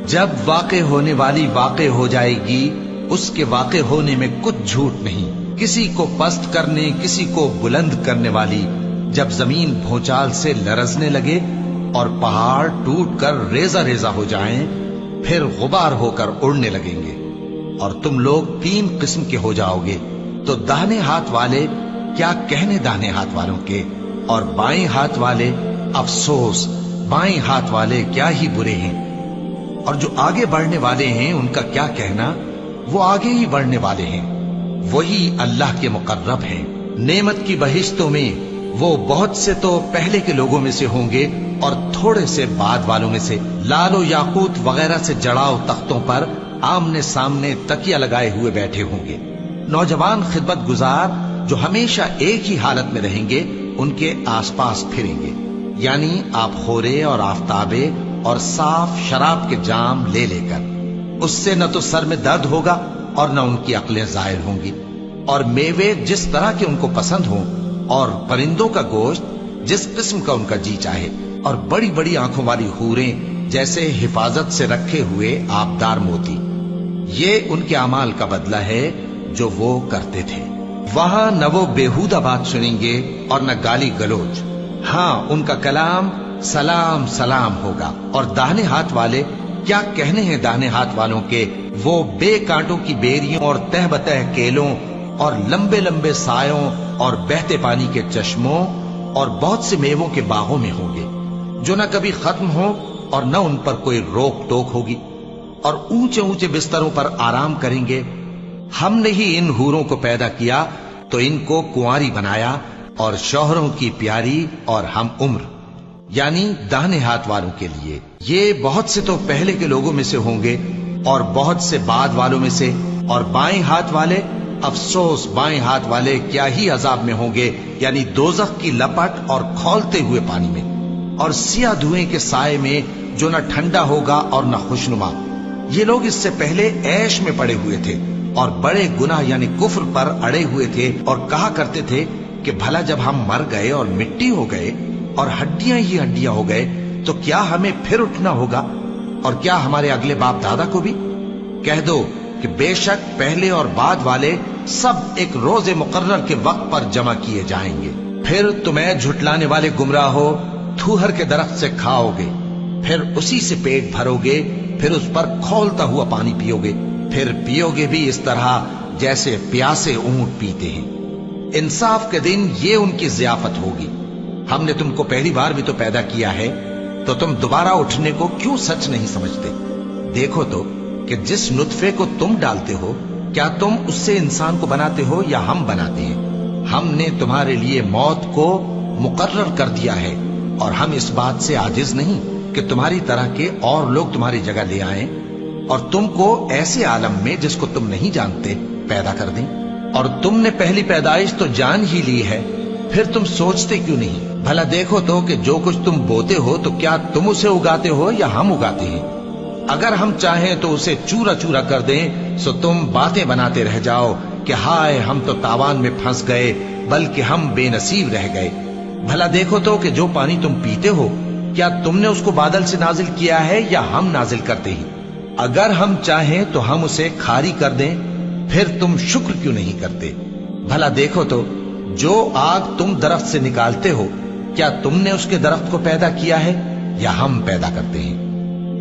جب واقع ہونے والی واقع ہو جائے گی، اس کے واقع ہونے میں کچھ جھوٹ نہیں، کسی کو پست کرنے کسی کو بلند کرنے والی۔ جب زمین بھونچال سے لرزنے لگے اور پہاڑ ٹوٹ کر ریزہ ریزہ ہو جائیں، پھر غبار ہو کر اڑنے لگیں گے، اور تم لوگ 3 قسم کے ہو جاؤ گے، تو داہنے ہاتھ والے کیا کہنے داہنے ہاتھ والوں کے، اور بائیں ہاتھ والے افسوس، بائیں ہاتھ والے کیا ہی برے ہیں، اور جو آگے بڑھنے والے ہیں ان کا کیا کہنا، وہ آگے ہی بڑھنے والے ہیں، وہی اللہ کے مقرب ہیں۔ نعمت کی بہشتوں میں وہ بہت سے تو پہلے کے لوگوں میں سے ہوں گے اور تھوڑے سے بعد والوں میں سے، لال و یاقوت وغیرہ سے جڑاؤ تختوں پر آمنے سامنے تکیہ لگائے ہوئے بیٹھے ہوں گے۔ نوجوان خدمت گزار جو ہمیشہ ایک ہی حالت میں رہیں گے ان کے آس پاس پھریں گے، یعنی آپ خورے اور آفتابے اور صاف شراب کے جام لے لے کر۔ اس سے نہ تو سر میں درد ہوگا اور نہ ان کی عقلیں ظاہر ہوں گی، اور میوے جس طرح کے ان کو پسند ہوں، اور پرندوں کا گوشت جس قسم کا ان کا جی چاہے، اور بڑی بڑی آنکھوں والی حوریں جیسے حفاظت سے رکھے ہوئے آبدار موتی۔ یہ ان کے اعمال کا بدلہ ہے جو وہ کرتے تھے۔ وہاں نہ وہ بیہودہ بات سنیں گے اور نہ گالی گلوچ، ہاں ان کا کلام سلام سلام ہوگا۔ اور داہنے ہاتھ والے کیا کہنے ہیں داہنے ہاتھ والوں کے، وہ بے کانٹوں کی بیریوں اور تہ بتہ کیلوں اور لمبے لمبے سایوں اور بہتے پانی کے چشموں اور بہت سے میووں کے باغوں میں ہوں گے، جو نہ کبھی ختم ہو اور نہ ان پر کوئی روک ٹوک ہوگی، اور اونچے اونچے بستروں پر آرام کریں گے۔ ہم نے ہی ان حوروں کو پیدا کیا تو ان کو کنواری بنایا، اور شوہروں کی پیاری اور ہم عمر، یعنی داہنے ہاتھ والوں کے لیے۔ یہ بہت سے تو پہلے کے لوگوں میں سے ہوں گے اور بہت سے بعد والوں میں سے، اور بائیں ہاتھ والے افسوس، بائیں ہاتھ والے کیا ہی عذاب میں ہوں گے، یعنی دوزخ کی لپٹ اور کھولتے ہوئے پانی میں، اور سیاہ دھوئیں کے سائے میں جو نہ ٹھنڈا ہوگا اور نہ خوشنما۔ یہ لوگ اس سے پہلے عیش میں پڑے ہوئے تھے اور بڑے گناہ یعنی کفر پر اڑے ہوئے تھے، اور کہا کرتے تھے کہ بھلا جب ہم مر گئے اور مٹی ہو گئے اور ہڈیاں ہی ہڈیاں ہو گئے تو کیا ہمیں پھر اٹھنا ہوگا، اور کیا ہمارے اگلے باپ دادا کو بھی؟ کہہ دو کہ بے شک پہلے اور بعد والے سب ایک روز مقرر کے وقت پر جمع کیے جائیں گے۔ پھر تمہیں جھٹلانے والے گمراہ ہو تھوہر کے درخت سے کھاؤ گے، پھر اسی سے پیٹ بھرو گے، پھر اس پر کھولتا ہوا پانی پیو گے، پھر پیو گے بھی اس طرح جیسے پیاسے اونٹ پیتے ہیں۔ انصاف کے دن یہ ان کی ضیافت ہوگی۔ ہم نے تم کو پہلی بار بھی تو پیدا کیا ہے، تو تم دوبارہ اٹھنے کو کیوں سچ نہیں سمجھتے؟ دیکھو تو کہ جس نطفے کو تم ڈالتے ہو، کیا تم اس سے انسان کو بناتے ہو یا ہم بناتے ہیں؟ ہم نے تمہارے لیے موت کو مقرر کر دیا ہے، اور ہم اس بات سے عاجز نہیں کہ تمہاری طرح کے اور لوگ تمہاری جگہ لے آئیں اور تم کو ایسے عالم میں جس کو تم نہیں جانتے پیدا کر دیں۔ اور تم نے پہلی پیدائش تو جان ہی لی ہے، پھر تم سوچتے کیوں نہیں؟ بھلا دیکھو تو کہ جو کچھ تم بوتے ہو تو کیا تم اسے اگاتے ہو یا ہم اگاتے ہیں؟ اگر ہم چاہیں تو اسے چورا چورا کر دیں، سو تم باتیں بناتے رہ جاؤ کہ ہائے ہم تو تاوان میں پھنس گئے، بلکہ ہم بے نصیب رہ گئے۔ بھلا دیکھو تو کہ جو پانی تم پیتے ہو، کیا تم نے اس کو بادل سے نازل کیا ہے یا ہم نازل کرتے ہیں؟ اگر ہم چاہیں تو ہم اسے کھاری کر دیں، پھر تم شکر کیوں نہیں کرتے؟ بھلا دیکھو تو جو آگ تم درخت سے نکالتے ہو، کیا تم نے اس کے درخت کو پیدا کیا ہے یا ہم پیدا کرتے ہیں؟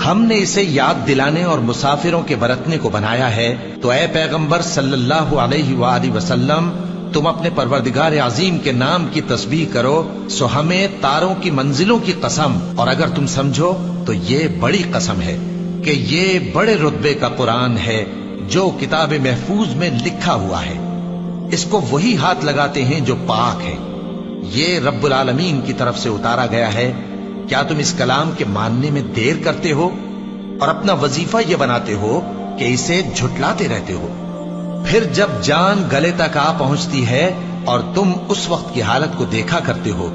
ہم نے اسے یاد دلانے اور مسافروں کے برتنے کو بنایا ہے، تو اے پیغمبر صلی اللہ علیہ وآلہ وسلم، تم اپنے پروردگار عظیم کے نام کی تسبیح کرو، سو ہمیں تاروں کی منزلوں کی قسم، اور اگر تم سمجھو تو یہ بڑی قسم ہے کہ یہ بڑے رتبے کا قرآن ہے جو کتاب محفوظ میں لکھا ہوا ہے۔ اس کو وہی ہاتھ لگاتے ہیں جو پاک ہے، یہ رب العالمین کی طرف سے اتارا گیا ہے۔ کیا تم اس کلام کے ماننے میں دیر کرتے ہو اور اپنا وظیفہ یہ بناتے ہو کہ اسے جھٹلاتے رہتے ہو؟ پھر جب جان گلے تک آ پہنچتی ہے اور تم اس وقت کی حالت کو دیکھا کرتے ہو،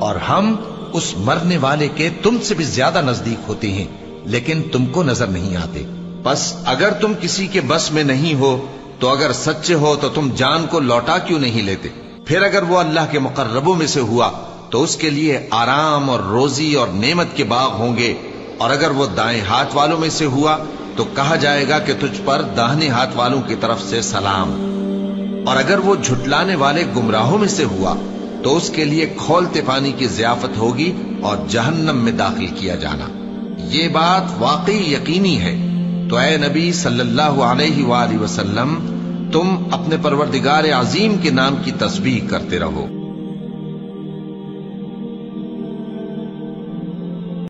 اور ہم اس مرنے والے کے تم سے بھی زیادہ نزدیک ہوتے ہیں، لیکن تم کو نظر نہیں آتے۔ بس اگر تم کسی کے بس میں نہیں ہو تو اگر سچے ہو تو تم جان کو لوٹا کیوں نہیں لیتے؟ پھر اگر وہ اللہ کے مقربوں میں سے ہوا تو اس کے لیے آرام اور روزی اور نعمت کے باغ ہوں گے، اور اگر وہ دائیں ہاتھ والوں میں سے ہوا تو کہا جائے گا کہ تجھ پر داہنے ہاتھ والوں کی طرف سے سلام، اور اگر وہ جھٹلانے والے گمراہوں میں سے ہوا تو اس کے لیے کھولتے پانی کی ضیافت ہوگی اور جہنم میں داخل کیا جانا۔ یہ بات واقعی یقینی ہے، تو اے نبی صلی اللہ علیہ وآلہ وسلم، تم اپنے پروردگار عظیم کے نام کی تسبیح کرتے رہو۔